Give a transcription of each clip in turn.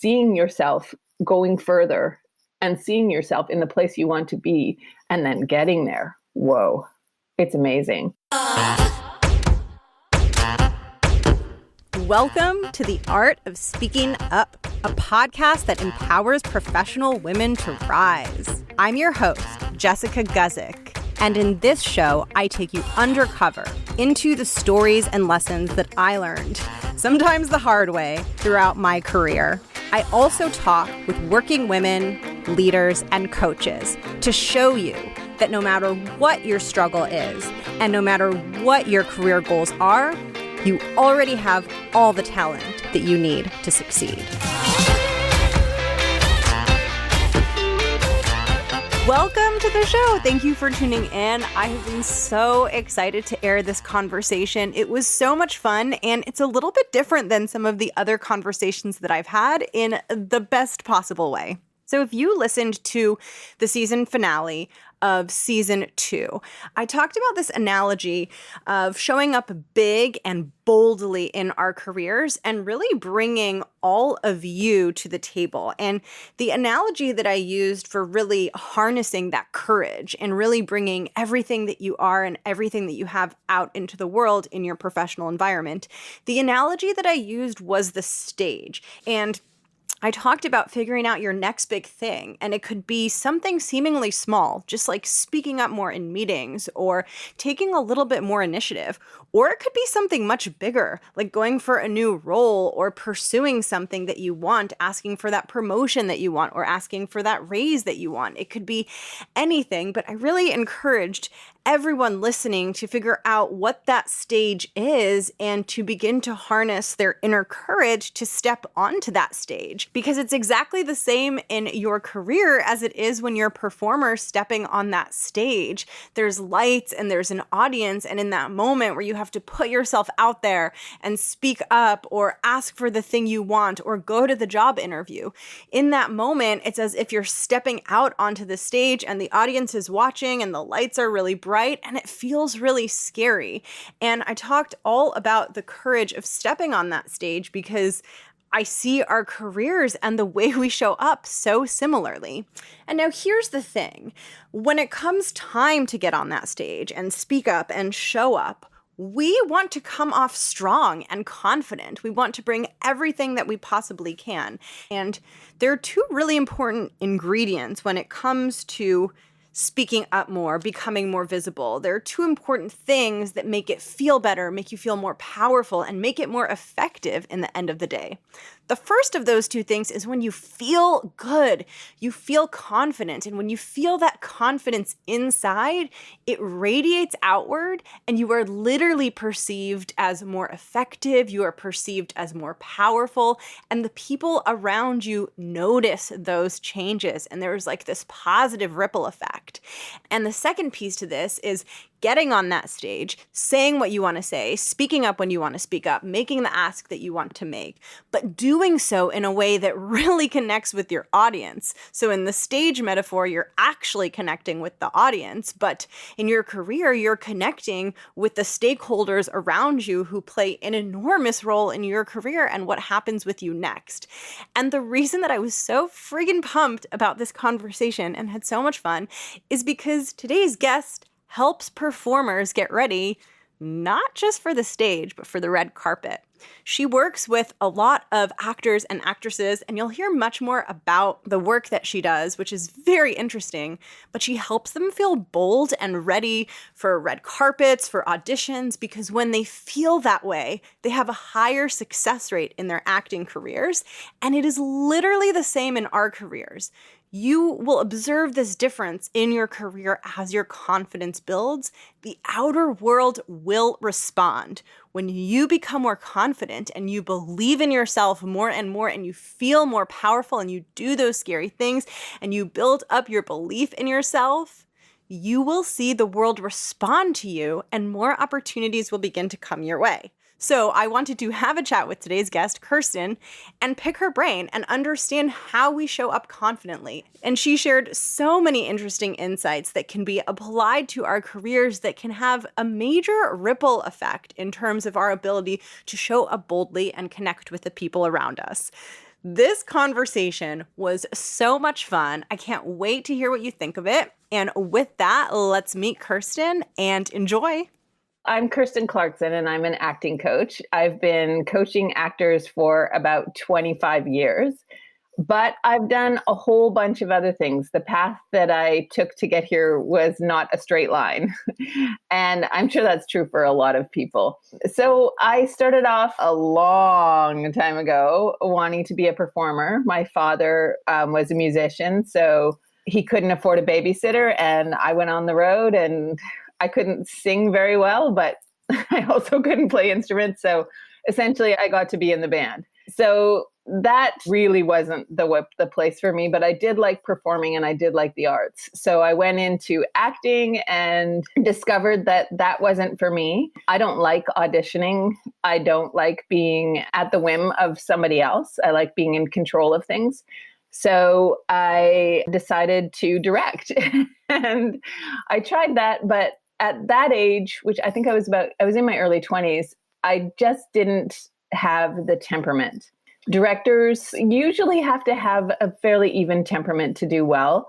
seeing yourself going further and seeing yourself in the place you want to be and then getting there. Whoa, it's amazing. Welcome to The Art of Speaking Up, a podcast that empowers professional women to rise. I'm your host, Jessica Guzik, and in this show, I take you undercover into the stories and lessons that I learned, sometimes the hard way, throughout my career. I also talk with working women, leaders, and coaches to show you that no matter what your struggle is, and no matter what your career goals are, you already have all the talent that you need to succeed. Welcome to the show. Thank you for tuning in. I have been so excited to air this conversation. It was so much fun, and it's a little bit different than some of the other conversations that I've had in the best possible way. So if you listened to the season finale of season 2, I talked about this analogy of showing up big and boldly in our careers and really bringing all of you to the table. And the analogy that I used for really harnessing that courage and really bringing everything that you are and everything that you have out into the world in your professional environment, the analogy that I used was the stage. And I talked about figuring out your next big thing, and it could be something seemingly small, just like speaking up more in meetings or taking a little bit more initiative, or it could be something much bigger, like going for a new role or pursuing something that you want, asking for that promotion that you want or asking for that raise that you want. It could be anything, but I really encouraged everyone listening to figure out what that stage is and to begin to harness their inner courage to step onto that stage. Because it's exactly the same in your career as it is when you're a performer stepping on that stage. There's lights and there's an audience, and in that moment where you have to put yourself out there and speak up or ask for the thing you want or go to the job interview, in that moment, it's as if you're stepping out onto the stage and the audience is watching and the lights are really bright and it feels really scary. And I talked all about the courage of stepping on that stage because I see our careers and the way we show up so similarly. And now here's the thing. When it comes time to get on that stage and speak up and show up, we want to come off strong and confident. We want to bring everything that we possibly can. And there are two really important ingredients when it comes to speaking up more, becoming more visible. There are two important things that make it feel better, make you feel more powerful, and make it more effective in the end of the day. The first of those two things is when you feel good, you feel confident. And when you feel that confidence inside, it radiates outward and you are literally perceived as more effective. You are perceived as more powerful. And the people around you notice those changes. And there's like this positive ripple effect. And the second piece to this is getting on that stage, saying what you want to say, speaking up when you want to speak up, making the ask that you want to make, but doing so in a way that really connects with your audience. So in the stage metaphor, you're actually connecting with the audience, but in your career, you're connecting with the stakeholders around you who play an enormous role in your career and what happens with you next. And the reason that I was so friggin' pumped about this conversation and had so much fun is because today's guest helps performers get ready, not just for the stage, but for the red carpet. She works with a lot of actors and actresses, and you'll hear much more about the work that she does, which is very interesting, but she helps them feel bold and ready for red carpets, for auditions, because when they feel that way, they have a higher success rate in their acting careers, and it is literally the same in our careers. You will observe this difference in your career as your confidence builds. The outer world will respond. When you become more confident and you believe in yourself more and more and you feel more powerful and you do those scary things and you build up your belief in yourself, you will see the world respond to you and more opportunities will begin to come your way. So I wanted to have a chat with today's guest, Kirsten, and pick her brain and understand how we show up confidently. And she shared so many interesting insights that can be applied to our careers that can have a major ripple effect in terms of our ability to show up boldly and connect with the people around us. This conversation was so much fun. I can't wait to hear what you think of it. And with that, let's meet Kirsten and enjoy. I'm Kirsten Clarkson, and I'm an acting coach. I've been coaching actors for about 25 years, but I've done a whole bunch of other things. The path that I took to get here was not a straight line. And I'm sure that's true for a lot of people. So I started off a long time ago wanting to be a performer. My father was a musician, so he couldn't afford a babysitter, and I went on the road, and I couldn't sing very well, but I also couldn't play instruments. So essentially I got to be in the band. So that really wasn't the place for me, but I did like performing and I did like the arts. So I went into acting and discovered that that wasn't for me. I don't like auditioning. I don't like being at the whim of somebody else. I like being in control of things. So I decided to direct and I tried that. But at that age, which I think I was in my early 20s, I just didn't have the temperament. Directors usually have to have a fairly even temperament to do well.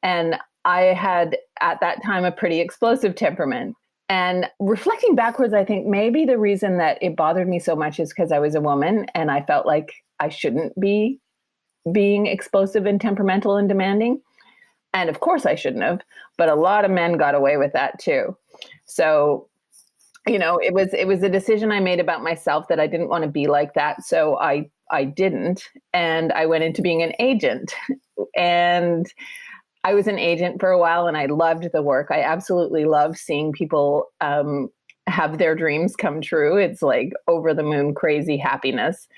And I had at that time a pretty explosive temperament. And reflecting backwards, I think maybe the reason that it bothered me so much is because I was a woman and I felt like I shouldn't be being explosive and temperamental and demanding. And of course I shouldn't have, but a lot of men got away with that too. So, it was a decision I made about myself that I didn't want to be like that. So I didn't. And I went into being an agent. And I was an agent for a while and I loved the work. I absolutely love seeing people have their dreams come true. It's like over the moon, crazy happiness.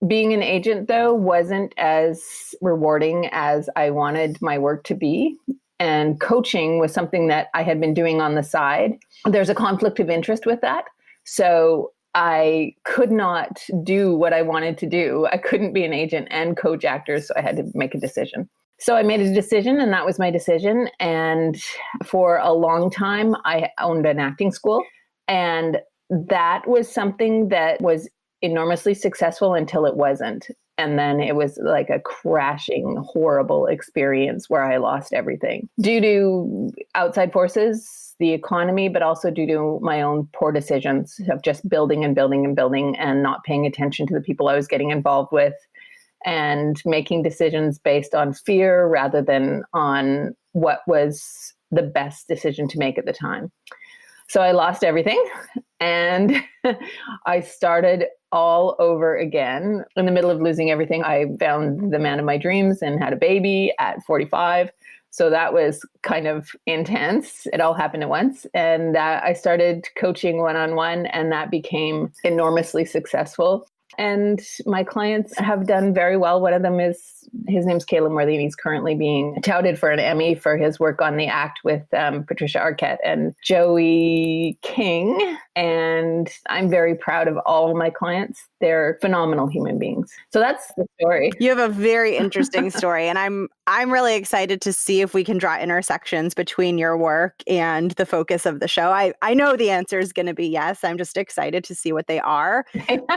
Being an agent, though, wasn't as rewarding as I wanted my work to be. And coaching was something that I had been doing on the side. There's a conflict of interest with that. So I could not do what I wanted to do. I couldn't be an agent and coach actors, so I had to make a decision. So I made a decision, and that was my decision. And for a long time, I owned an acting school. And that was something that was enormously successful until it wasn't. And then it was like a crashing, horrible experience where I lost everything due to outside forces, the economy, but also due to my own poor decisions of just building and building and building and not paying attention to the people I was getting involved with and making decisions based on fear rather than on what was the best decision to make at the time. So I lost everything and I started all over again. In the middle of losing everything, I found the man of my dreams and had a baby at 45. So that was kind of intense. It all happened at once. And I started coaching one-on-one, and that became enormously successful. And my clients have done very well. One of them his name's Caleb Worthy, and he's currently being touted for an Emmy for his work on The Act with Patricia Arquette and Joey King. And I'm very proud of all of my clients. They're phenomenal human beings. So that's the story. You have a very interesting story, and I'm really excited to see if we can draw intersections between your work and the focus of the show. I know the answer is going to be yes. I'm just excited to see what they are.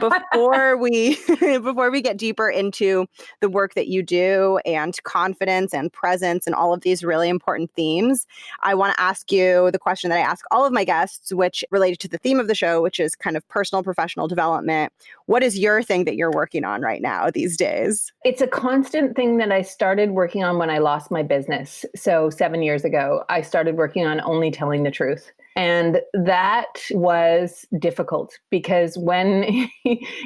Before we get deeper into the work that you do and confidence and presence and all of these really important themes, I want to ask you the question that I ask all of my guests, which related to the theme of the show, which is kind of personal, professional development. What is your thing that you're working on right now these days? It's a constant thing that I started working on when I lost my business. So 7 years ago, I started working on only telling the truth. And that was difficult because when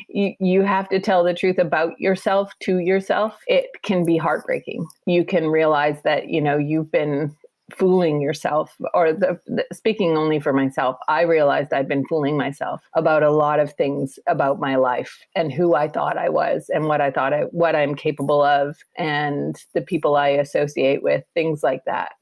you have to tell the truth about yourself to yourself, it can be heartbreaking. You can realize that, you've been fooling yourself, or speaking only for myself, I realized I'd been fooling myself about a lot of things about my life and who I thought I was and what I'm capable of and the people I associate with, things like that.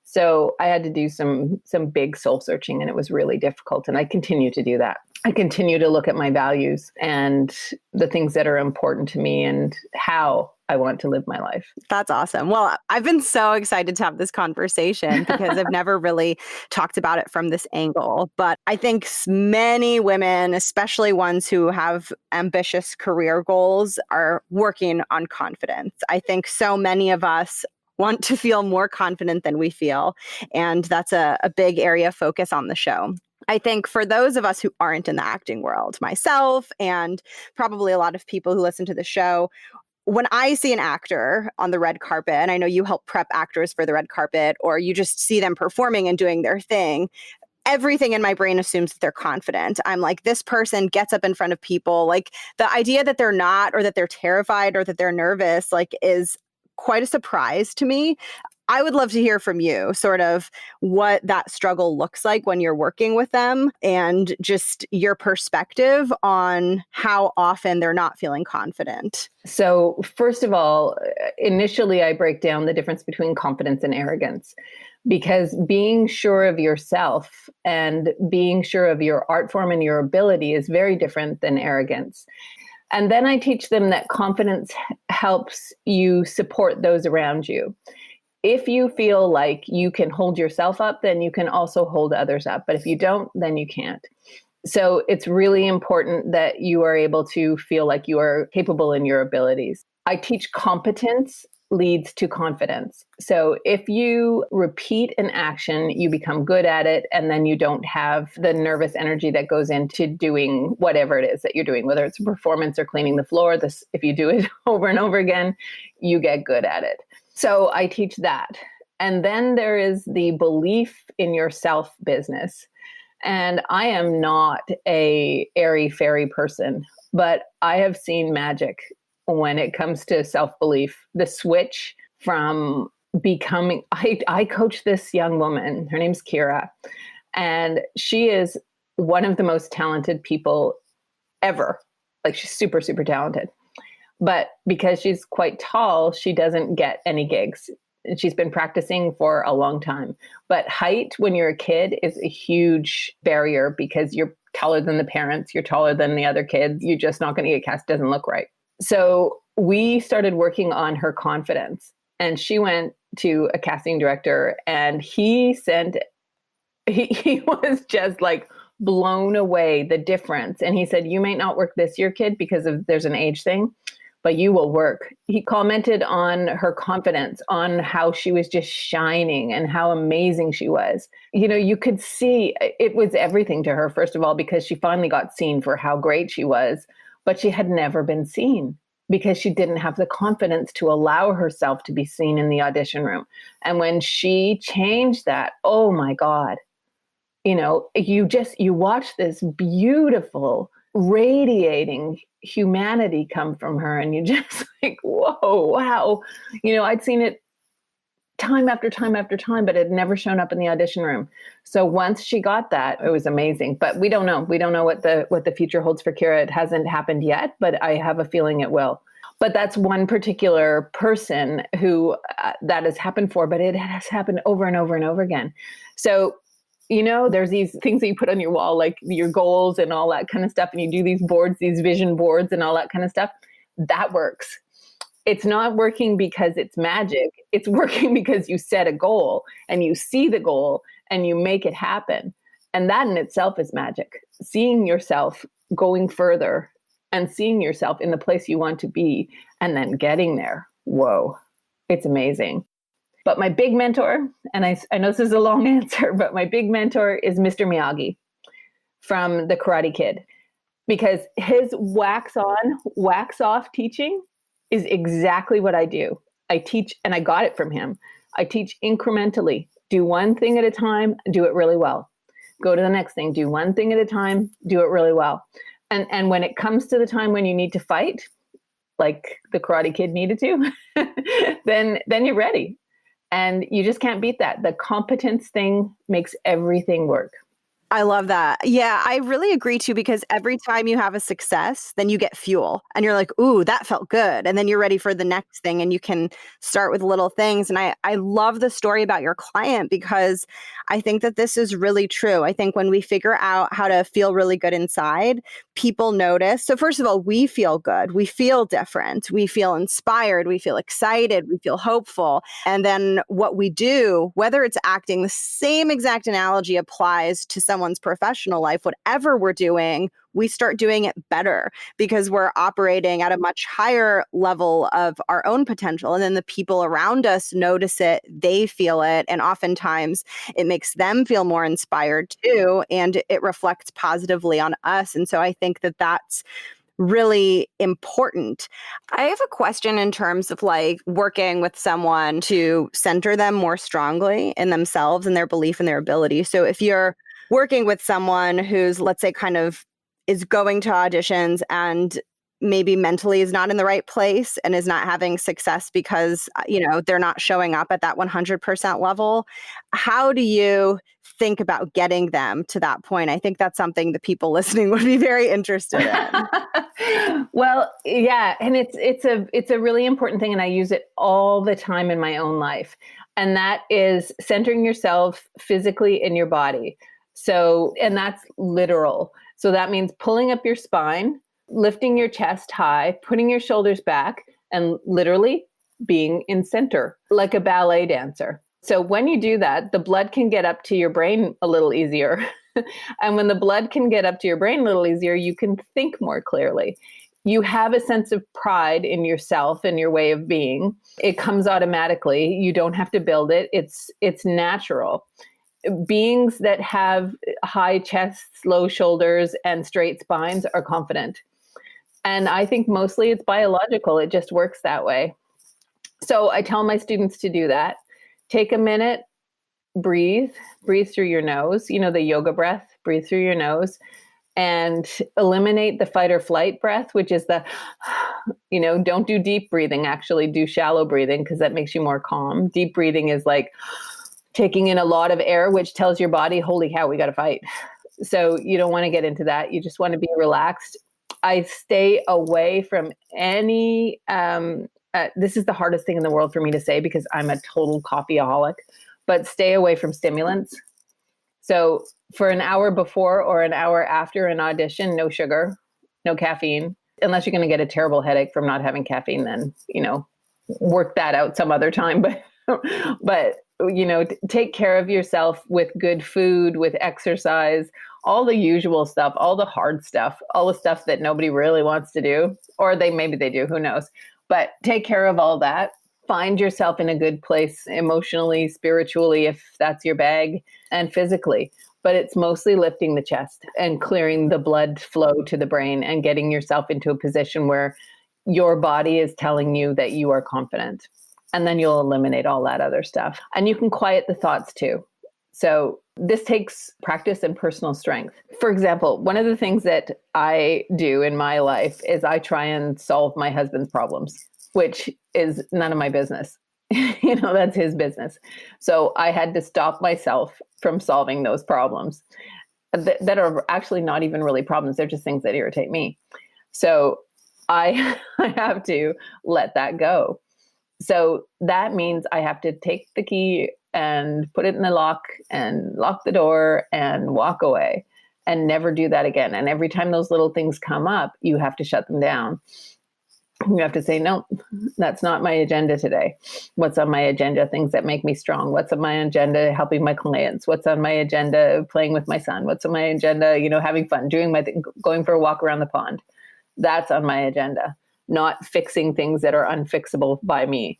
So I had to do some big soul searching, and it was really difficult. And I continue to do that. I continue to look at my values and the things that are important to me and how I want to live my life. That's awesome. Well, I've been so excited to have this conversation because I've never really talked about it from this angle. But I think many women, especially ones who have ambitious career goals, are working on confidence. I think so many of us want to feel more confident than we feel. And that's a big area of focus on the show. I think for those of us who aren't in the acting world, myself and probably a lot of people who listen to the show, when I see an actor on the red carpet, and I know you help prep actors for the red carpet, or you just see them performing and doing their thing, everything in my brain assumes that they're confident. I'm like, this person gets up in front of people. Like the idea that they're not, or that they're terrified, or that they're nervous, like is quite a surprise to me. I would love to hear from you sort of what that struggle looks like when you're working with them and just your perspective on how often they're not feeling confident. So first of all, initially I break down the difference between confidence and arrogance, because being sure of yourself and being sure of your art form and your ability is very different than arrogance. And then I teach them that confidence helps you support those around you. If you feel like you can hold yourself up, then you can also hold others up. But if you don't, then you can't. So it's really important that you are able to feel like you are capable in your abilities. I teach competence leads to confidence. So if you repeat an action, you become good at it, and then you don't have the nervous energy that goes into doing whatever it is that you're doing, whether it's a performance or cleaning the floor. If you do it over and over again, you get good at it. So I teach that. And then there is the belief in yourself business. And I am not a airy-fairy person, but I have seen magic when it comes to self-belief. The switch from becoming, I coach this young woman, her name's Kira, and she is one of the most talented people ever. Like she's super, super talented. But because she's quite tall, she doesn't get any gigs. And she's been practicing for a long time. But height, when you're a kid, is a huge barrier because you're taller than the parents, you're taller than the other kids. You're just not going to get cast. It doesn't look right. So we started working on her confidence. And she went to a casting director, and he was just like blown away, the difference. And he said, you may not work this year, kid, because there's an age thing, but you will work. He commented on her confidence, on how she was just shining and how amazing she was. You know, you could see it was everything to her, first of all, because she finally got seen for how great she was, but she had never been seen because she didn't have the confidence to allow herself to be seen in the audition room. And when she changed that, oh my God, you know, you watch this beautiful, radiating humanity come from her, and you just like, whoa, wow. You know, I'd seen it time after time after time, but it had never shown up in the audition room. So once she got that, it was amazing. But we don't know. We don't know what the future holds for Kira. It hasn't happened yet, but I have a feeling it will. But that's one particular person who that has happened for, but it has happened over and over and over again. So, you know, there's these things that you put on your wall, like your goals and all that kind of stuff. And you do these boards, these vision boards and all that kind of stuff. That works. It's not working because it's magic. It's working because you set a goal and you see the goal and you make it happen. And that in itself is magic. Seeing yourself going further and seeing yourself in the place you want to be and then getting there. Whoa, it's amazing. But my big mentor, and I know this is a long answer, but my big mentor is Mr. Miyagi from The Karate Kid, because his wax on, wax off teaching is exactly what I do. I teach, and I got it from him. I teach incrementally. Do one thing at a time, do it really well. Go to the next thing, do one thing at a time, do it really well. And when it comes to the time when you need to fight, like the Karate Kid needed to, then you're ready. And you just can't beat that. The competence thing makes everything work. I love that. Yeah, I really agree too, because every time you have a success, then you get fuel and you're like, ooh, that felt good. And then you're ready for the next thing and you can start with little things. And I love the story about your client because I think that this is really true. I think when we figure out how to feel really good inside, people notice. So first of all, we feel good. We feel different. We feel inspired. We feel excited. We feel hopeful. And then what we do, whether it's acting, the same exact analogy applies to someone's professional life. Whatever we're doing, we start doing it better because we're operating at a much higher level of our own potential. And then the people around us notice it, they feel it. And oftentimes it makes them feel more inspired too. And it reflects positively on us. And so I think that that's really important. I have a question in terms of like working with someone to center them more strongly in themselves and their belief in their ability. So if you're working with someone who's, let's say, kind of is going to auditions and maybe mentally is not in the right place and is not having success because, they're not showing up at that 100% level, how do you think about getting them to that point? I think that's something the people listening would be very interested in. Well, yeah, and it's a really important thing, and I use it all the time in my own life, and that is centering yourself physically in your body. So, and that's literal. So that means pulling up your spine, lifting your chest high, putting your shoulders back, and literally being in center, like a ballet dancer. So when you do that, the blood can get up to your brain a little easier. And when the blood can get up to your brain a little easier, you can think more clearly. You have a sense of pride in yourself and your way of being. It comes automatically. You don't have to build it. It's natural. Beings that have high chests, low shoulders, and straight spines are confident. And I think mostly it's biological. It just works that way. So I tell my students to do that. Take a minute, breathe through your nose, the yoga breath, breathe through your nose, and eliminate the fight or flight breath, which is don't do deep breathing, actually do shallow breathing because that makes you more calm. Deep breathing is like taking in a lot of air, which tells your body, holy cow, we got to fight. So you don't want to get into that. You just want to be relaxed. I stay away from any, this is the hardest thing in the world for me to say because I'm a total coffeeaholic, but stay away from stimulants. So for an hour before or an hour after an audition, no sugar, no caffeine, unless you're going to get a terrible headache from not having caffeine, then, work that out some other time. But take care of yourself with good food, with exercise, all the usual stuff, all the hard stuff, all the stuff that nobody really wants to do, or maybe they do, who knows, but take care of all that. Find yourself in a good place emotionally, spiritually, if that's your bag, and physically. But it's mostly lifting the chest and clearing the blood flow to the brain and getting yourself into a position where your body is telling you that you are confident. And then you'll eliminate all that other stuff. And you can quiet the thoughts too. So this takes practice and personal strength. For example, one of the things that I do in my life is I try and solve my husband's problems, which is none of my business. That's his business. So I had to stop myself from solving those problems that are actually not even really problems. They're just things that irritate me. So I have to let that go. So that means I have to take the key and put it in the lock and lock the door and walk away and never do that again. And every time those little things come up, you have to shut them down. You have to say, no, that's not my agenda today. What's on my agenda? Things that make me strong. What's on my agenda? Helping my clients. What's on my agenda? Playing with my son. What's on my agenda? Having fun, doing my thing, going for a walk around the pond. That's on my agenda, not fixing things that are unfixable by me.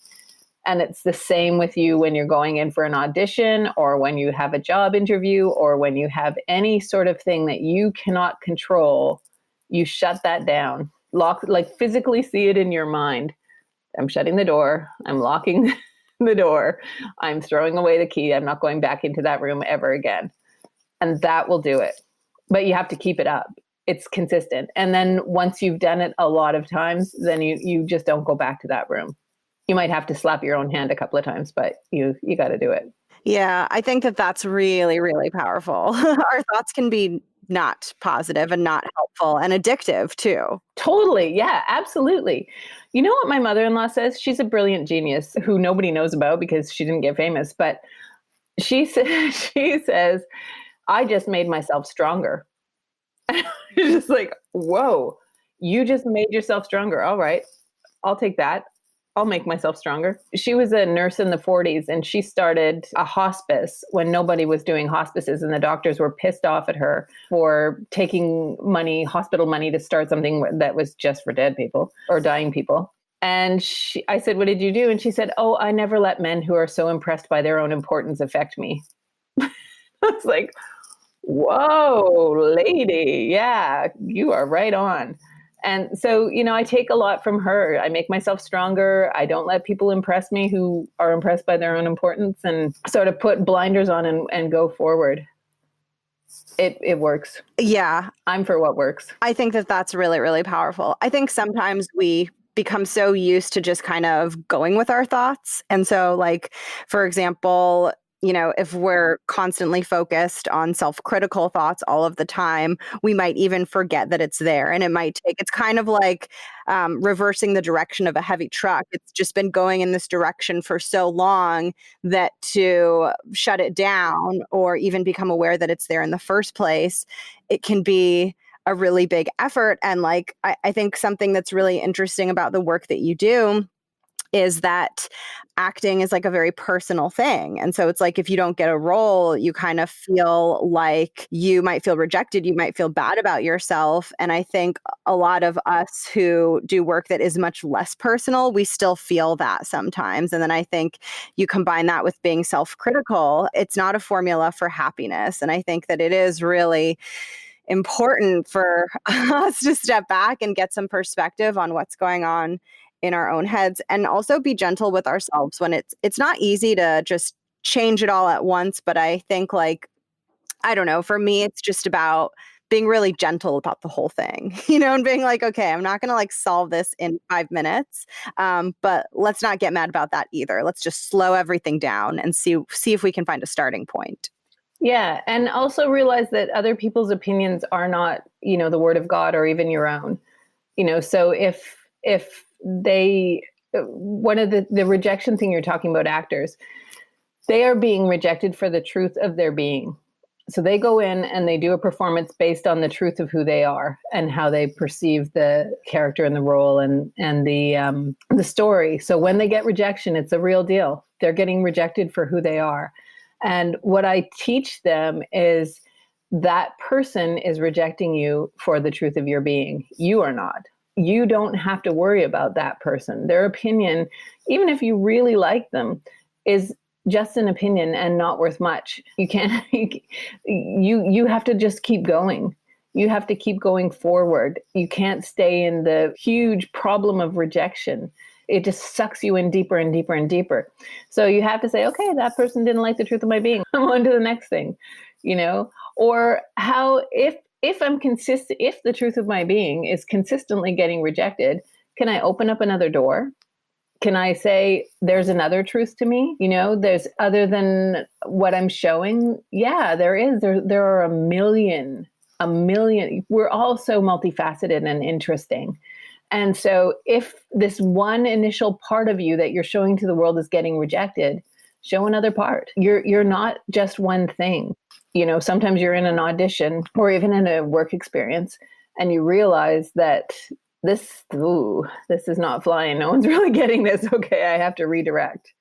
And it's the same with you when you're going in for an audition or when you have a job interview or when you have any sort of thing that you cannot control, you shut that down. Physically see it in your mind. I'm shutting the door. I'm locking the door. I'm throwing away the key. I'm not going back into that room ever again. And that will do it. But you have to keep it up. It's consistent. And then once you've done it a lot of times, then you just don't go back to that room. You might have to slap your own hand a couple of times, but you got to do it. Yeah, I think that that's really, really powerful. Our thoughts can be not positive and not helpful and addictive too. Totally. Yeah, absolutely. You know what my mother-in-law says? She's a brilliant genius who nobody knows about because she didn't get famous, but she says, I just made myself stronger. You're just like, whoa, you just made yourself stronger. All right, I'll take that. I'll make myself stronger. She was a nurse in the 40s and she started a hospice when nobody was doing hospices, and the doctors were pissed off at her for taking money, hospital money, to start something that was just for dead people or dying people. And I said, what did you do? And she said, oh, I never let men who are so impressed by their own importance affect me. I was like, whoa, lady. Yeah, you are right on. And so, I take a lot from her. I make myself stronger. I don't let people impress me who are impressed by their own importance, and sort of put blinders on and go forward. It works. Yeah. I'm for what works. I think that that's really, really powerful. I think sometimes we become so used to just kind of going with our thoughts. And so, like, for example, if we're constantly focused on self-critical thoughts all of the time, we might even forget that it's there. And it's kind of like reversing the direction of a heavy truck. It's just been going in this direction for so long that to shut it down or even become aware that it's there in the first place, it can be a really big effort. And like, I think something that's really interesting about the work that you do is that acting is like a very personal thing. And so it's like, if you don't get a role, you kind of feel like you might feel rejected. You might feel bad about yourself. And I think a lot of us who do work that is much less personal, we still feel that sometimes. And then I think you combine that with being self-critical. It's not a formula for happiness. And I think that it is really important for us to step back and get some perspective on what's going on in our own heads, and also be gentle with ourselves when it's not easy to just change it all at once. But I think, like, I don't know, for me, it's just about being really gentle about the whole thing, and being like, okay, I'm not going to like solve this in 5 minutes. But let's not get mad about that either. Let's just slow everything down and see if we can find a starting point. Yeah. And also realize that other people's opinions are not, the word of God or even your own. So if one of the rejection thing you're talking about, actors, they are being rejected for the truth of their being. So they go in and they do a performance based on the truth of who they are and how they perceive the character and the role and the story. So when they get rejection, it's a real deal. They're getting rejected for who they are. And what I teach them is that person is rejecting you for the truth of your being. You are not. You don't have to worry about that person. Their opinion, even if you really like them, is just an opinion and not worth much. You can't, you have to just keep going. You have to keep going forward. You can't stay in the huge problem of rejection. It just sucks you in deeper and deeper and deeper. So you have to say, okay, that person didn't like the truth of my being. I'm on to the next thing, or how, if I'm consistent, if the truth of my being is consistently getting rejected, can I open up another door? Can I say, there's another truth to me? There's other than what I'm showing. Yeah, there is. There are a million. We're all so multifaceted and interesting. And so if this one initial part of you that you're showing to the world is getting rejected, show another part. You're not just one thing. Sometimes you're in an audition or even in a work experience and you realize that this is not flying. No one's really getting this. Okay, I have to redirect,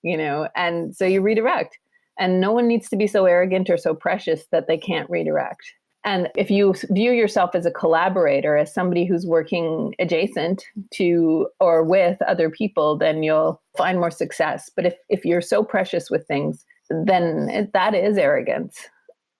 and so you redirect, and no one needs to be so arrogant or so precious that they can't redirect. And if you view yourself as a collaborator, as somebody who's working adjacent to or with other people, then you'll find more success. But if you're so precious with things, then that is arrogance.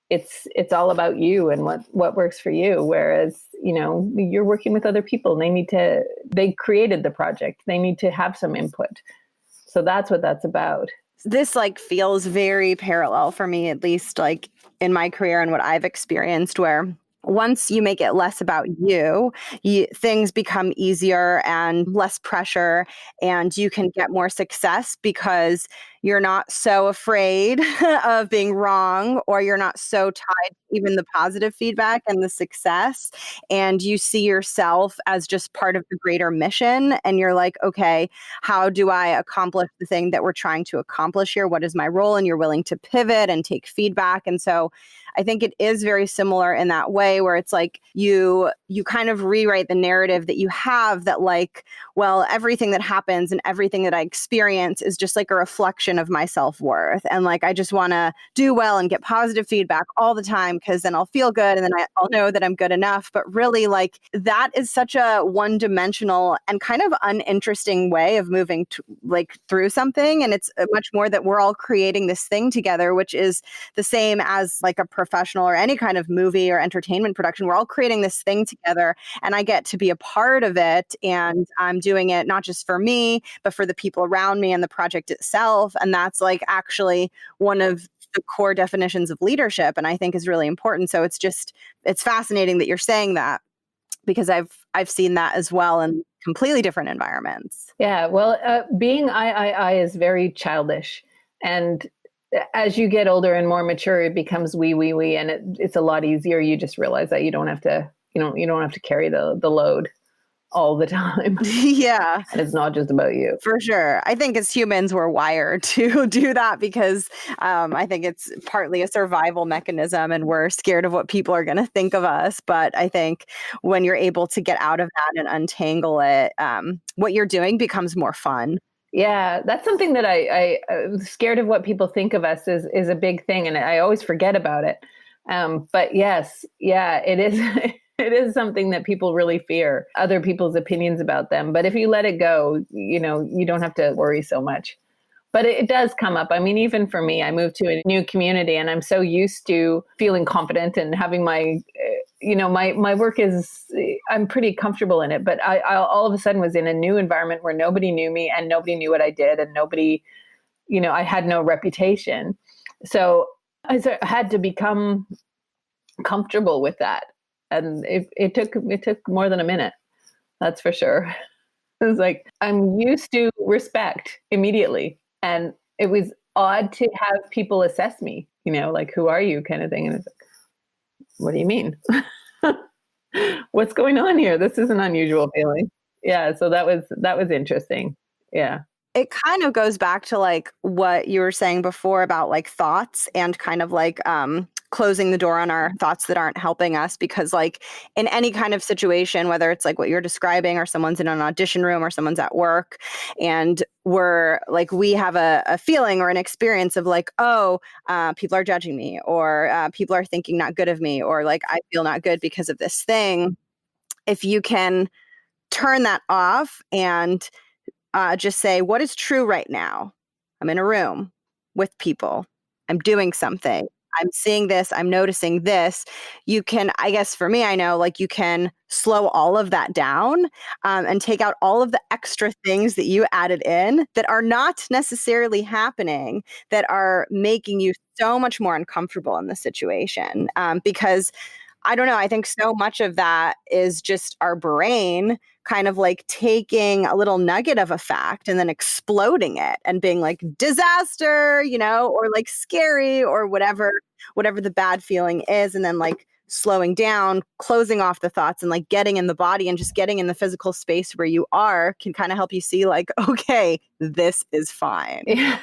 It's all about you and what works for you. Whereas, you're working with other people. They created the project. They need to have some input. So that's what that's about. This feels very parallel for me, at least in my career and what I've experienced, where once you make it less about you, things become easier and less pressure, and you can get more success because you're not so afraid of being wrong, or you're not so tied to even the positive feedback and the success. And you see yourself as just part of the greater mission. And you're like, okay, how do I accomplish the thing that we're trying to accomplish here? What is my role? And you're willing to pivot and take feedback. And so I think it is very similar in that way, where it's like you kind of rewrite the narrative that you have, that like, well, everything that happens and everything that I experience is just like a reflection of my self-worth. And like, I just want to do well and get positive feedback all the time, because then I'll feel good and then I'll know that I'm good enough. But really, like, that is such a one-dimensional and kind of uninteresting way of moving like through something. And it's much more that we're all creating this thing together, which is the same as like a professional or any kind of movie or entertainment production. We're all creating this thing together, and I get to be a part of it. And I'm doing it not just for me, but for the people around me and the project itself. And that's like actually one of the core definitions of leadership, and I think is really important. So it's fascinating that you're saying that, because I've seen that as well in completely different environments. Yeah, well, being I is very childish, and as you get older and more mature, it becomes we, and it's a lot easier. You just realize that you don't have to carry the load all the time. Yeah. And it's not just about you. For sure. I think as humans, we're wired to do that, because I think it's partly a survival mechanism, and we're scared of what people are going to think of us. But I think when you're able to get out of that and untangle it, what you're doing becomes more fun. Yeah, that's something that I scared of what people think of us is a big thing, and I always forget about it. But yes, yeah, it is. It is something that people really fear, other people's opinions about them. But if you let it go, you don't have to worry so much. But it does come up. I mean, even for me, I moved to a new community, and I'm so used to feeling confident and having my work I'm pretty comfortable in it. But I all of a sudden was in a new environment where nobody knew me and nobody knew what I did, and nobody, I had no reputation. So I had to become comfortable with that. And it took more than a minute. That's for sure. It was like, I'm used to respect immediately. And it was odd to have people assess me, like, who are you kind of thing. And it's like, what do you mean? What's going on here? This is an unusual feeling. Yeah. So that was interesting. Yeah. It kind of goes back to like what you were saying before about like thoughts, and kind of like closing the door on our thoughts that aren't helping us. Because like in any kind of situation, whether it's like what you're describing, or someone's in an audition room, or someone's at work, and we have a feeling or an experience of like, people are judging me, or people are thinking not good of me, or like I feel not good because of this thing. If you can turn that off and just say, what is true right now? I'm in a room with people. I'm doing something. I'm seeing this. I'm noticing this. You can, I guess for me, I know, like, you can slow all of that down and take out all of the extra things that you added in that are not necessarily happening, that are making you so much more uncomfortable in the situation. Because I don't know, I think so much of that is just our brain kind of like taking a little nugget of a fact and then exploding it and being like disaster, or like scary, or whatever the bad feeling is. And then like slowing down, closing off the thoughts, and like getting in the body and just getting in the physical space where you are can kind of help you see like, okay, this is fine. Yeah.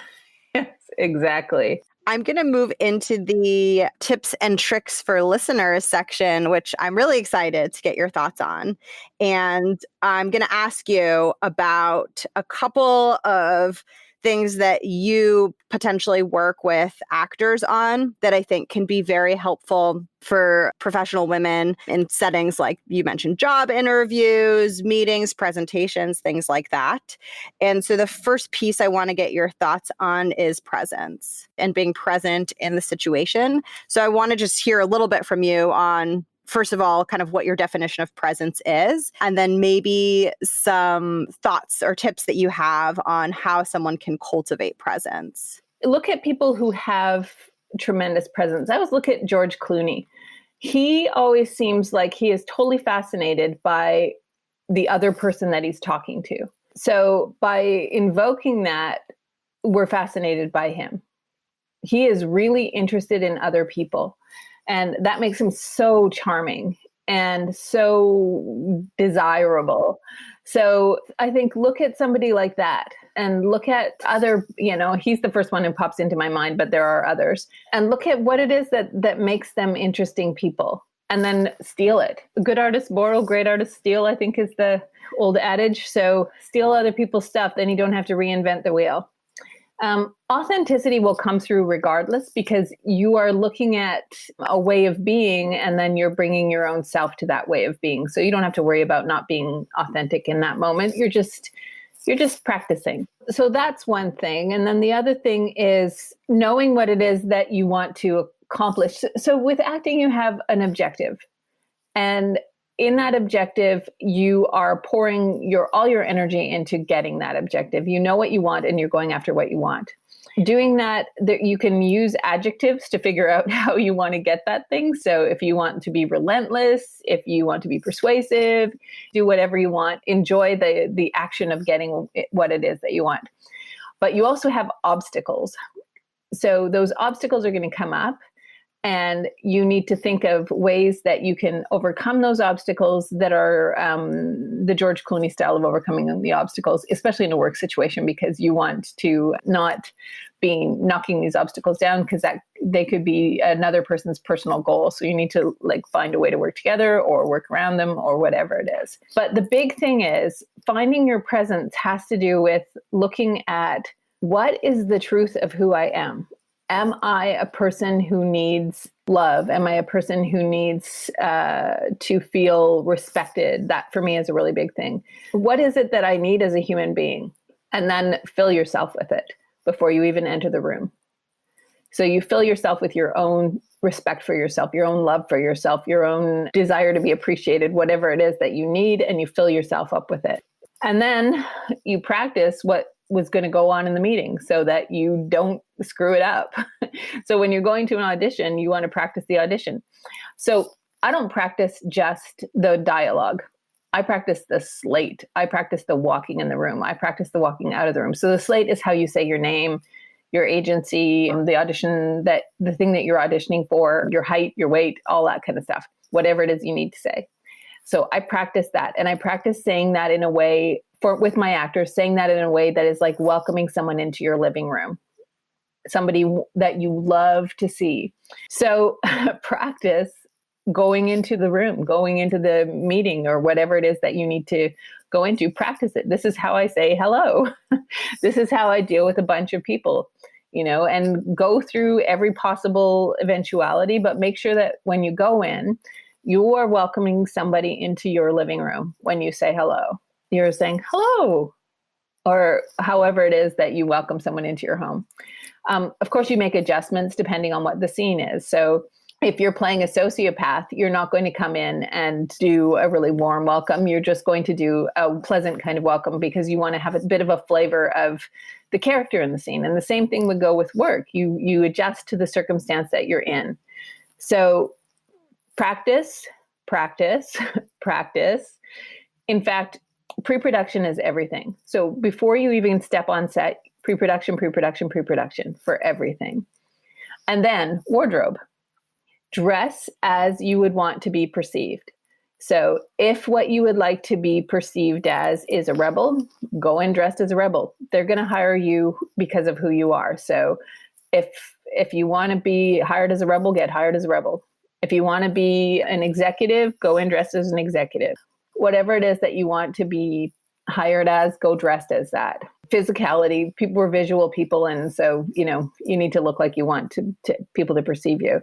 Yes, exactly. I'm going to move into the tips and tricks for listeners section, which I'm really excited to get your thoughts on. And I'm going to ask you about a couple of things that you potentially work with actors on that I think can be very helpful for professional women in settings like you mentioned, job interviews, meetings, presentations, things like that. And so the first piece I want to get your thoughts on is presence and being present in the situation. So I want to just hear a little bit from you on, first of all, kind of what your definition of presence is, and then maybe some thoughts or tips that you have on how someone can cultivate presence. Look at people who have tremendous presence. I always look at George Clooney. He always seems like he is totally fascinated by the other person that he's talking to. So by invoking that, we're fascinated by him. He is really interested in other people. And that makes him so charming and so desirable. So I think look at somebody like that and look at other, he's the first one who pops into my mind, but there are others. And look at what it is that makes them interesting people, and then steal it. Good artists borrow, great artists steal, I think is the old adage. So steal other people's stuff, then you don't have to reinvent the wheel. Authenticity will come through regardless, because you are looking at a way of being and then you're bringing your own self to that way of being. So you don't have to worry about not being authentic in that moment. You're just practicing. So that's one thing. And then the other thing is knowing what it is that you want to accomplish. So with acting, you have an objective. And in that objective, you are pouring all your energy into getting that objective. You know what you want and you're going after what you want. Doing that, you can use adjectives to figure out how you want to get that thing. So if you want to be relentless, if you want to be persuasive, do whatever you want. Enjoy the action of getting what it is that you want. But you also have obstacles. So those obstacles are going to come up. And you need to think of ways that you can overcome those obstacles that are the George Clooney style of overcoming the obstacles, especially in a work situation, because you want to not be knocking these obstacles down, because they could be another person's personal goal. So you need to find a way to work together or work around them or whatever it is. But the big thing is finding your presence has to do with looking at what is the truth of who I am. Am I a person who needs love? Am I a person who needs to feel respected? That for me is a really big thing. What is it that I need as a human being? And then fill yourself with it before you even enter the room. So you fill yourself with your own respect for yourself, your own love for yourself, your own desire to be appreciated, whatever it is that you need, and you fill yourself up with it. And then you practice what was going to go on in the meeting so that you don't screw it up. So when you're going to an audition, you want to practice the audition. So I don't practice just the dialogue. I practice the slate. I practice the walking in the room. I practice the walking out of the room. So the slate is how you say your name, your agency, the audition, the thing that you're auditioning for, your height, your weight, all that kind of stuff, whatever it is you need to say. So I practice that, and I practice saying that in a way with my actors, saying that in a way that is like welcoming someone into your living room, somebody that you love to see. So practice going into the room, going into the meeting or whatever it is that you need to go into. Practice it. This is how I say hello. This is how I deal with a bunch of people, and go through every possible eventuality, but make sure that when you go in, you are welcoming somebody into your living room. When you say hello, you're saying hello, or however it is that you welcome someone into your home. Of course, you make adjustments depending on what the scene is. So if you're playing a sociopath, you're not going to come in and do a really warm welcome. You're just going to do a pleasant kind of welcome, because you want to have a bit of a flavor of the character in the scene. And the same thing would go with work. You adjust to the circumstance that you're in. So practice, practice, practice. In fact, pre-production is everything. So before you even step on set, pre-production for everything. And then wardrobe. Dress as you would want to be perceived. So if what you would like to be perceived as is a rebel, go in dressed as a rebel. They're going to hire you because of who you are. So if you want to be hired as a rebel, get hired as a rebel. If you want to be an executive, go in dressed as an executive. Whatever it is that you want to be hired as, go dressed as that. Physicality, people are visual people. And so, you need to look like you want to people to perceive you.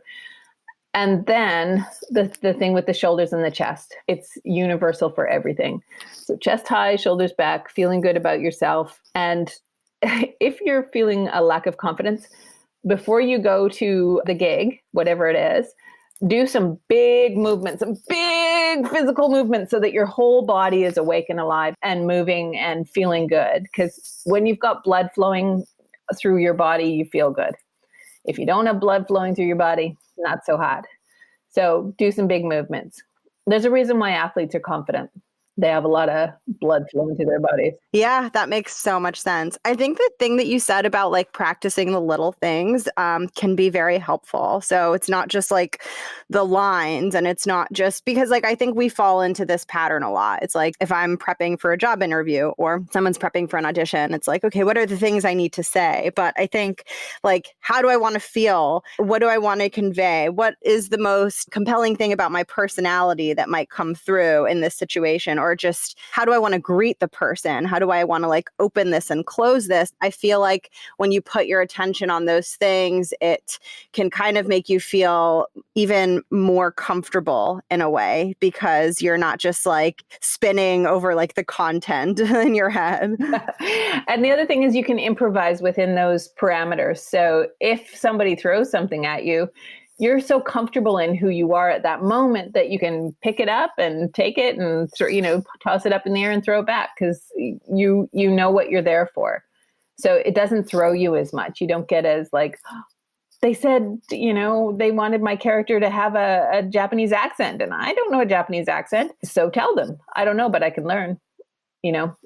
And then the thing with the shoulders and the chest, it's universal for everything. So chest high, shoulders back, feeling good about yourself. And if you're feeling a lack of confidence, before you go to the gig, whatever it is, do some big movements, some big physical movements, so that your whole body is awake and alive and moving and feeling good. Because when you've got blood flowing through your body, you feel good. If you don't have blood flowing through your body, not so hot. So do some big movements. There's a reason why athletes are confident. they have a lot of blood flowing through their bodies. Yeah, that makes so much sense. I think the thing that you said about like practicing the little things can be very helpful. So it's not just like the lines, and it's not just because like I think we fall into this pattern a lot. It's like if I'm prepping for a job interview or someone's prepping for an audition, it's like, okay, what are the things I need to say? But I think like, how do I want to feel? What do I want to convey? What is the most compelling thing about my personality that might come through in this situation? Or just how do I want to greet the person? How do I want to like open this and close this? I feel like when you put your attention on those things, it can kind of make you feel even more comfortable in a way, because you're not just like spinning over like the content in your head. And the other thing is you can improvise within those parameters. So if somebody throws something at you, you're so comfortable in who you are at that moment that you can pick it up and take it and toss it up in the air and throw it back, because you know what you're there for. So it doesn't throw you as much. You don't get as like, they said, they wanted my character to have a Japanese accent, and I don't know a Japanese accent. So tell them, I don't know, but I can learn.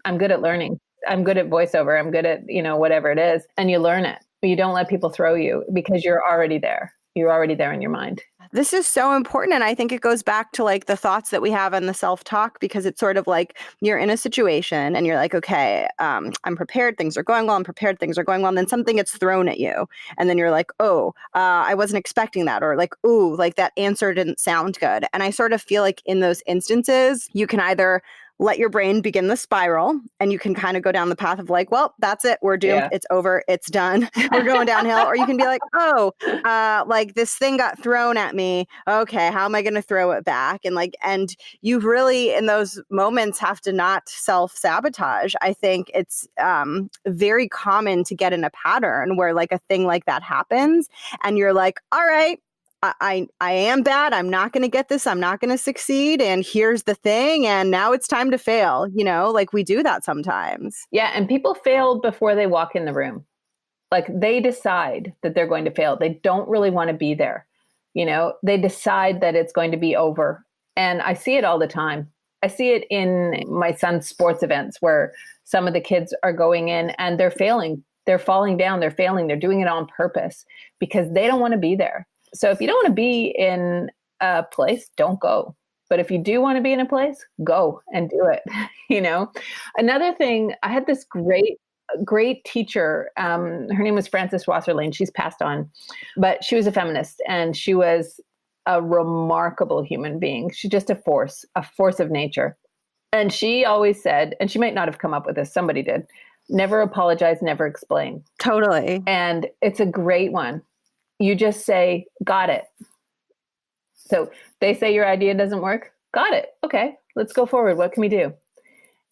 I'm good at learning. I'm good at voiceover. I'm good at, whatever it is. And you learn it. But you don't let people throw you, because you're already there. You're already there in your mind. This is so important. And I think it goes back to like the thoughts that we have and the self-talk, because it's sort of like you're in a situation and you're like, okay, I'm prepared. Things are going well. I'm prepared. Things are going well. And then something gets thrown at you. And then you're like, oh, I wasn't expecting that. Or like, ooh, like that answer didn't sound good. And I sort of feel like in those instances, you can either let your brain begin the spiral, and you can kind of go down the path of like, well, that's it. We're doomed. Yeah. It's over. It's done. We're going downhill. Or you can be like, oh, like this thing got thrown at me. Okay, how am I going to throw it back? And you really, in those moments, have to not self-sabotage. I think it's very common to get in a pattern where like a thing like that happens, and you're like, all right, I am bad. I'm not going to get this. I'm not going to succeed. And here's the thing. And now it's time to fail. Like we do that sometimes. Yeah. And people fail before they walk in the room. Like they decide that they're going to fail. They don't really want to be there. They decide that it's going to be over. And I see it all the time. I see it in my son's sports events where some of the kids are going in and they're failing. They're falling down. They're failing. They're doing it on purpose because they don't want to be there. So if you don't want to be in a place, don't go. But if you do want to be in a place, go and do it. Another thing, I had this great teacher. Her name was Frances Wasserlin. She's passed on, but she was a feminist, and she was a remarkable human being. She's just a force of nature. And she always said, and she might not have come up with this, somebody did, never apologize, never explain. Totally. And it's a great one. You just say, got it. So they say your idea doesn't work. Got it. Okay, let's go forward. What can we do?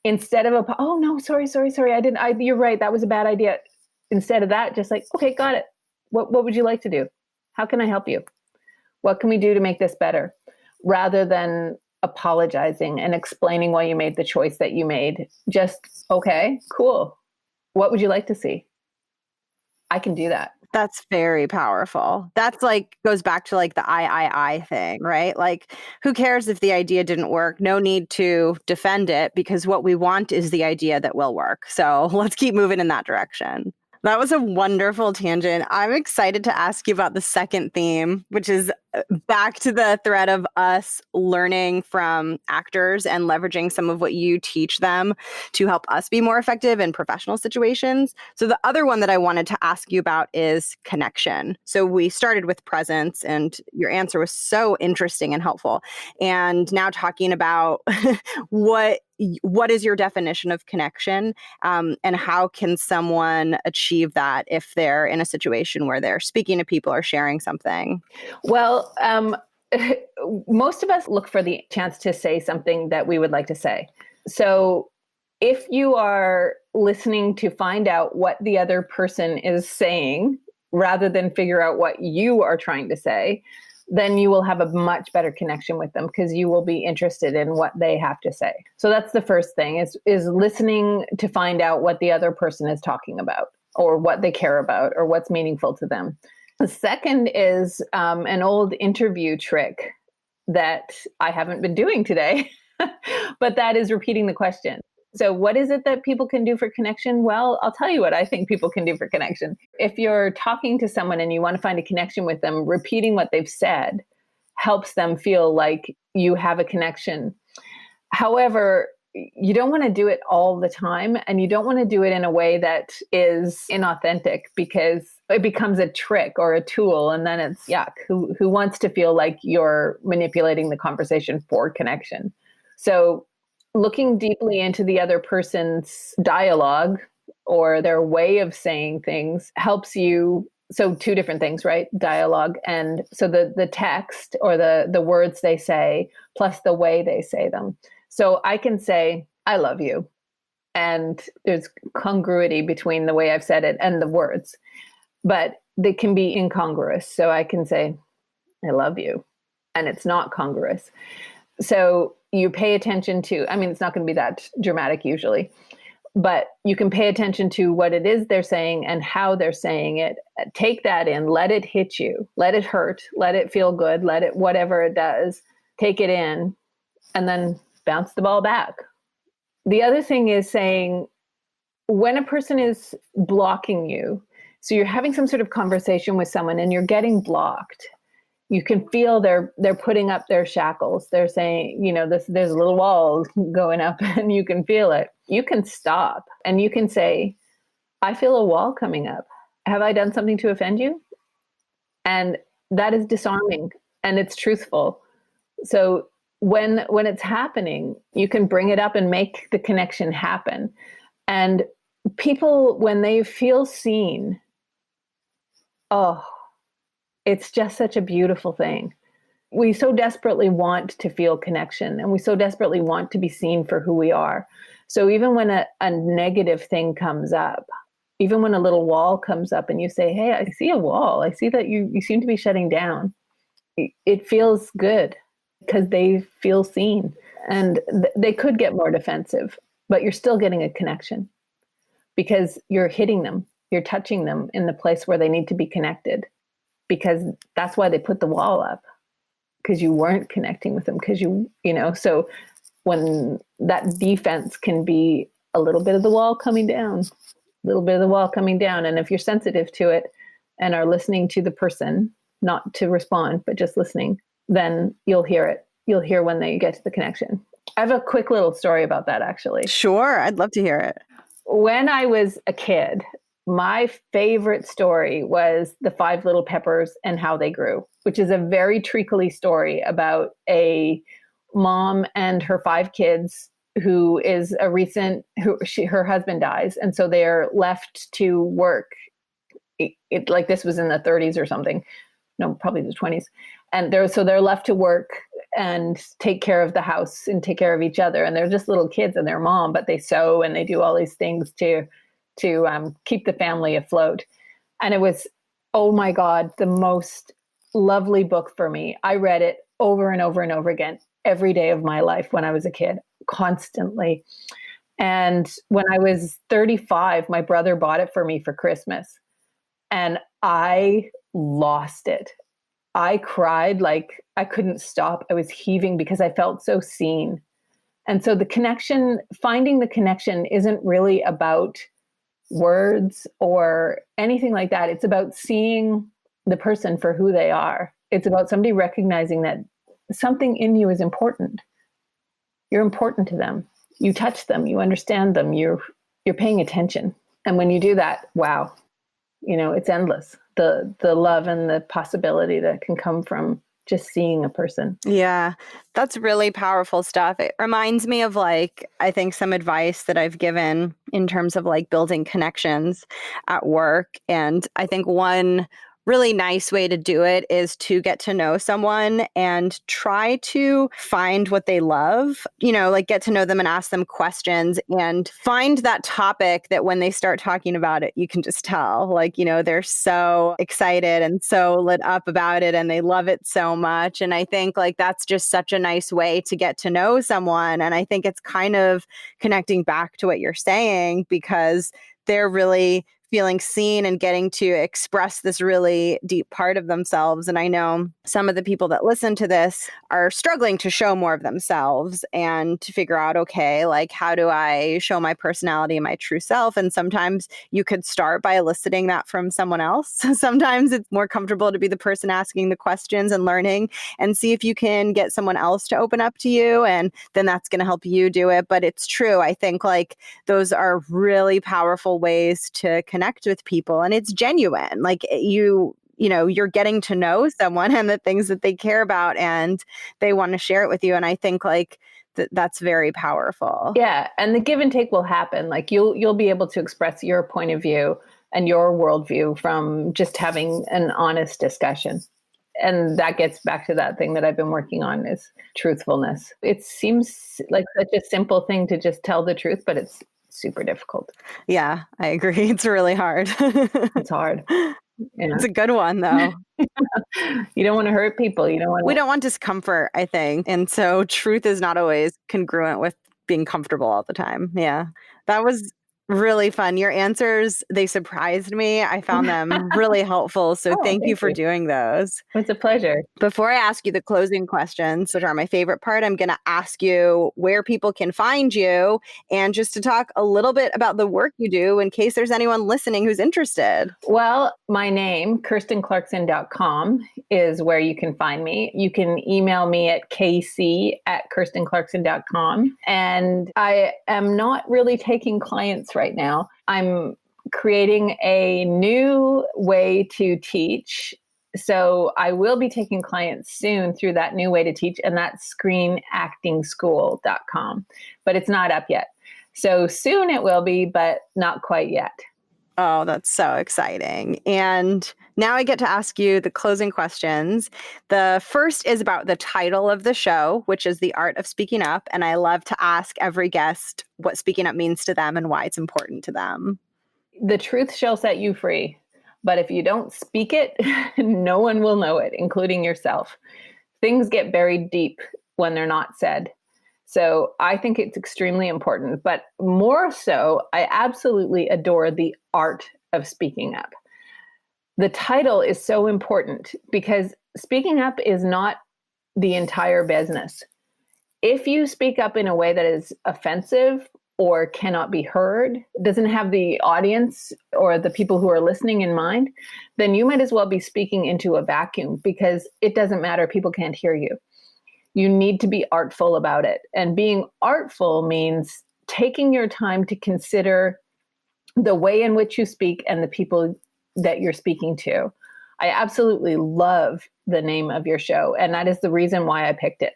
Instead of, oh no, sorry. You're right. That was a bad idea. Instead of that, just like, okay, got it. What would you like to do? How can I help you? What can we do to make this better? Rather than apologizing and explaining why you made the choice that you made. Just, okay, cool. What would you like to see? I can do that. That's very powerful. That's like goes back to like the I thing, right? Like, who cares if the idea didn't work? No need to defend it, because what we want is the idea that will work. So let's keep moving in that direction. That was a wonderful tangent. I'm excited to ask you about the second theme, which is back to the thread of us learning from actors and leveraging some of what you teach them to help us be more effective in professional situations. So the other one that I wanted to ask you about is connection. So we started with presence, and your answer was so interesting and helpful. And now talking about what is your definition of connection, and how can someone achieve that if they're in a situation where they're speaking to people or sharing something? Well, most of us look for the chance to say something that we would like to say. So if you are listening to find out what the other person is saying, rather than figure out what you are trying to say, then you will have a much better connection with them, because you will be interested in what they have to say. So that's the first thing, is listening to find out what the other person is talking about, or what they care about, or what's meaningful to them. The second is an old interview trick that I haven't been doing today. But that is repeating the question. So, what is it that people can do for connection? Well, I'll tell you what I think people can do for connection. If you're talking to someone and you want to find a connection with them, repeating what they've said helps them feel like you have a connection. However, you don't want to do it all the time, and you don't want to do it in a way that is inauthentic, because it becomes a trick or a tool, and then it's yuck. Who wants to feel like you're manipulating the conversation for connection? So looking deeply into the other person's dialogue or their way of saying things helps you. So two different things, right? Dialogue. And so the text or the words they say plus the way they say them. So I can say, I love you. And there's congruity between the way I've said it and the words, but they can be incongruous. So I can say, I love you, and it's not congruous. So you pay attention to, I mean, it's not going to be that dramatic usually, but you can pay attention to what it is they're saying and how they're saying it. Take that in, let it hit you, let it hurt, let it feel good, let it, whatever it does, take it in, and then bounce the ball back. The other thing is saying, when a person is blocking you, so you're having some sort of conversation with someone and you're getting blocked, you can feel they're putting up their shackles. They're saying, there's a little wall going up and you can feel it. You can stop and you can say, I feel a wall coming up. Have I done something to offend you? And that is disarming and it's truthful. So when it's happening, you can bring it up and make the connection happen. And people, when they feel seen, it's just such a beautiful thing. We so desperately want to feel connection, and we so desperately want to be seen for who we are. So even when a negative thing comes up, even when a little wall comes up and you say, hey, I see a wall, I see that you seem to be shutting down, it feels good because they feel seen. And they could get more defensive, but you're still getting a connection because you're hitting them, you're touching them in the place where they need to be connected. Because that's why they put the wall up, because you weren't connecting with them, because so when that defense can be a little bit of the wall coming down, and if you're sensitive to it and are listening to the person, not to respond, but just listening, then you'll hear it. You'll hear when they get to the connection. I have a quick little story about that, actually. Sure, I'd love to hear it. When I was a kid, my favorite story was The Five Little Peppers and How They Grew, which is a very treacly story about a mom and her 5 kids who is her husband dies. And so they're left to work. Like this was in the 30s or something. No, probably the 20s. And they're left to work and take care of the house and take care of each other. And they're just little kids and their mom, but they sew and they do all these things to keep the family afloat. And it was, oh my God, the most lovely book for me. I read it over and over and over again every day of my life when I was a kid, constantly. And when I was 35, my brother bought it for me for Christmas. And I lost it. I cried like I couldn't stop. I was heaving because I felt so seen. And so finding the connection isn't really about words or anything like that. It's about seeing the person for who they are. It's about somebody recognizing that something in you is important. You're important to them. You touch them, you understand them, you're paying attention. And when you do that, wow, it's endless. The love and the possibility that can come from just seeing a person. Yeah, that's really powerful stuff. It reminds me of I think some advice that I've given in terms of building connections at work. And I think one really nice way to do it is to get to know someone and try to find what they love, get to know them and ask them questions and find that topic that when they start talking about it, you can just tell, they're so excited and so lit up about it and they love it so much. And I think that's just such a nice way to get to know someone. And I think it's kind of connecting back to what you're saying, because they're really feeling seen and getting to express this really deep part of themselves. And I know some of the people that listen to this are struggling to show more of themselves and to figure out, okay, like, how do I show my personality and my true self? And sometimes you could start by eliciting that from someone else. Sometimes it's more comfortable to be the person asking the questions and learning, and see if you can get someone else to open up to you. And then that's going to help you do it. But it's true. I think like those are really powerful ways to connect with people, and it's genuine. Like you're getting to know someone and the things that they care about, and they want to share it with you. And I think like that's very powerful. Yeah, and the give and take will happen. Like you'll be able to express your point of view and your worldview from just having an honest discussion. And that gets back to that thing that I've been working on, is truthfulness. It seems like such a simple thing to just tell the truth, but it's super difficult. Yeah, I agree. It's really hard. It's hard. It's a good one, though. You don't want to hurt people. We don't want discomfort, I think. And so truth is not always congruent with being comfortable all the time. Yeah. That was really fun. Your answers, they surprised me. I found them really helpful. So thank you for doing those. It's a pleasure. Before I ask you the closing questions, which are my favorite part, I'm going to ask you where people can find you, and just to talk a little bit about the work you do in case there's anyone listening who's interested. Well, my name, KirstenClarkson.com, is where you can find me. You can email me at kc@KirstenClarkson.com. And I am not really taking clients right now. I'm creating a new way to teach. So I will be taking clients soon through that new way to teach, and that's screenactingschool.com. But it's not up yet. So soon it will be, but not quite yet. Oh, that's so exciting. And now I get to ask you the closing questions. The first is about the title of the show, which is The Art of Speaking Up. And I love to ask every guest what speaking up means to them and why it's important to them. The truth shall set you free. But if you don't speak it, no one will know it, including yourself. Things get buried deep when they're not said. So I think it's extremely important, but more so, I absolutely adore the art of speaking up. The title is so important because speaking up is not the entire business. If you speak up in a way that is offensive or cannot be heard, doesn't have the audience or the people who are listening in mind, then you might as well be speaking into a vacuum, because it doesn't matter. People can't hear you. You need to be artful about it. And being artful means taking your time to consider the way in which you speak and the people that you're speaking to. I absolutely love the name of your show, and that is the reason why I picked it.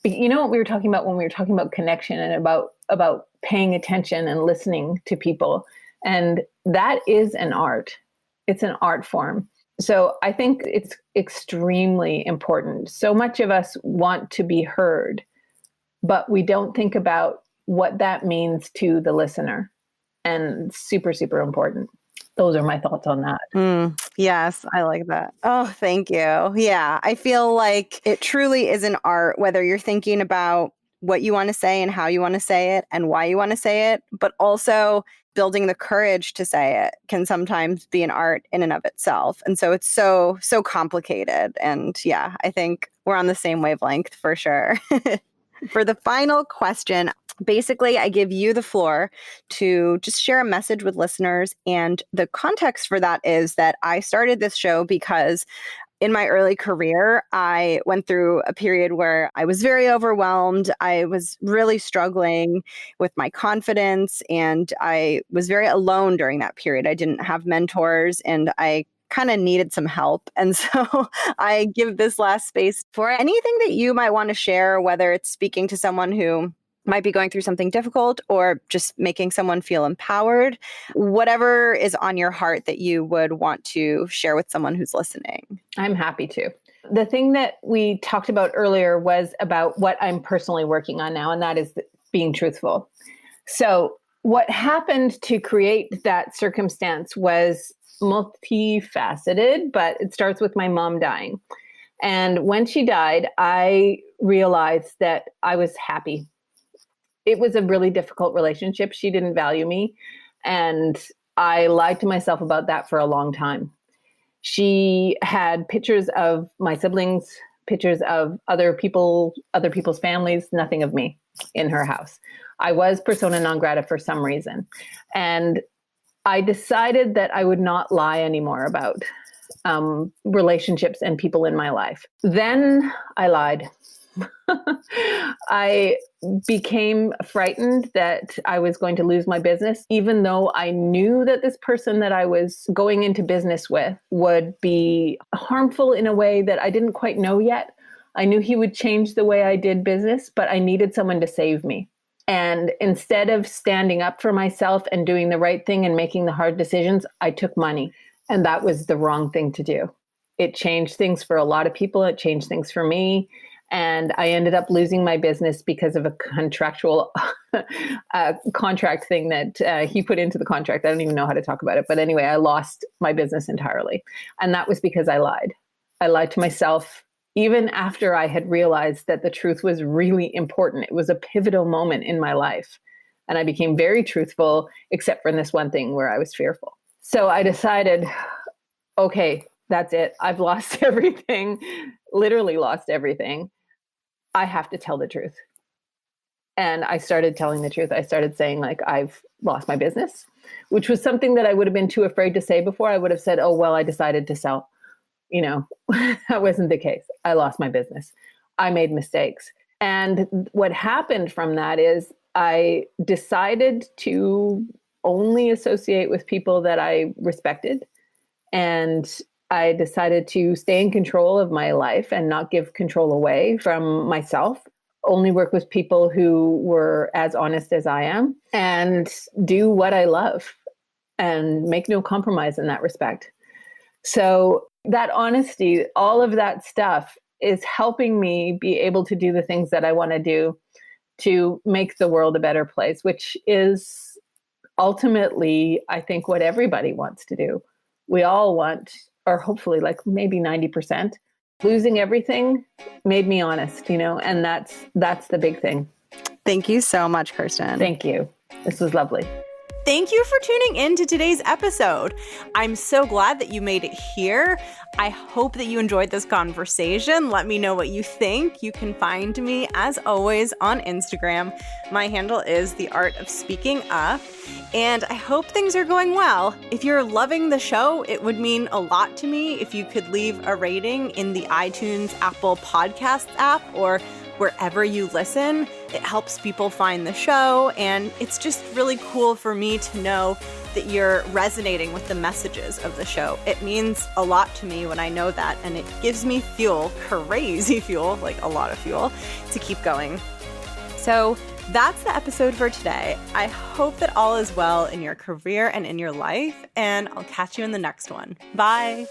You know what we were talking about when we were talking about connection and about paying attention and listening to people. And that is an art. It's an art form. So I think it's extremely important. So much of us want to be heard, but we don't think about what that means to the listener. And super, super important. Those are my thoughts on that. Yes, I like that. Oh, thank you. Yeah, I feel like it truly is an art, whether you're thinking about what you want to say and how you want to say it and why you want to say it, but also building the courage to say it can sometimes be an art in and of itself. And so it's so complicated. And yeah, I think we're on the same wavelength for sure. For the final question, basically, I give you the floor to just share a message with listeners. And the context for that is that I started this show because in my early career, I went through a period where I was very overwhelmed. I was really struggling with my confidence, and I was very alone during that period. I didn't have mentors, and I kind of needed some help. And so I give this last space for anything that you might want to share, whether it's speaking to someone who might be going through something difficult or just making someone feel empowered, whatever is on your heart that you would want to share with someone who's listening. I'm happy to. The thing that we talked about earlier was about what I'm personally working on now, and that is being truthful. So what happened to create that circumstance was multifaceted, but it starts with my mom dying. And when she died, I realized that I was happy. It was a really difficult relationship. She didn't value me, and I lied to myself about that for a long time. She had pictures of my siblings, pictures of other people's families, nothing of me in her house. I was persona non grata for some reason. And I decided that I would not lie anymore about relationships and people in my life. Then I lied. I became frightened that I was going to lose my business, even though I knew that this person that I was going into business with would be harmful in a way that I didn't quite know yet. I knew he would change the way I did business, but I needed someone to save me. And instead of standing up for myself and doing the right thing and making the hard decisions, I took money. And that was the wrong thing to do. It changed things for a lot of people. It changed things for me. And I ended up losing my business because of a contractual contract thing that he put into the contract. I don't even know how to talk about it. But anyway, I lost my business entirely. And that was because I lied. I lied to myself, even after I had realized that the truth was really important. It was a pivotal moment in my life. And I became very truthful, except for in this one thing where I was fearful. So I decided, okay, that's it. I've lost everything, literally lost everything. I have to tell the truth. And I started telling the truth. I started saying, like, I've lost my business, which was something that I would have been too afraid to say before. I would have said, oh, well, I decided to sell. You know, that wasn't the case. I lost my business. I made mistakes. And what happened from that is I decided to only associate with people that I respected. And I decided to stay in control of my life and not give control away from myself, only work with people who were as honest as I am, and do what I love and make no compromise in that respect. So that honesty, all of that stuff is helping me be able to do the things that I want to do to make the world a better place, which is ultimately, I think, what everybody wants to do. We all want, or hopefully like maybe 90%. Losing everything made me honest, and that's the big thing. Thank you so much, Kirsten. Thank you. This was lovely. Thank you for tuning in to today's episode. I'm so glad that you made it here. I hope that you enjoyed this conversation. Let me know what you think. You can find me, as always, on Instagram. My handle is The Art of Speaking Up. And I hope things are going well. If you're loving the show, it would mean a lot to me if you could leave a rating in the iTunes Apple Podcasts app or wherever you listen. It helps people find the show, and it's just really cool for me to know that you're resonating with the messages of the show. It means a lot to me when I know that, and it gives me fuel, crazy fuel, like a lot of fuel, to keep going. So that's the episode for today. I hope that all is well in your career and in your life, and I'll catch you in the next one. Bye.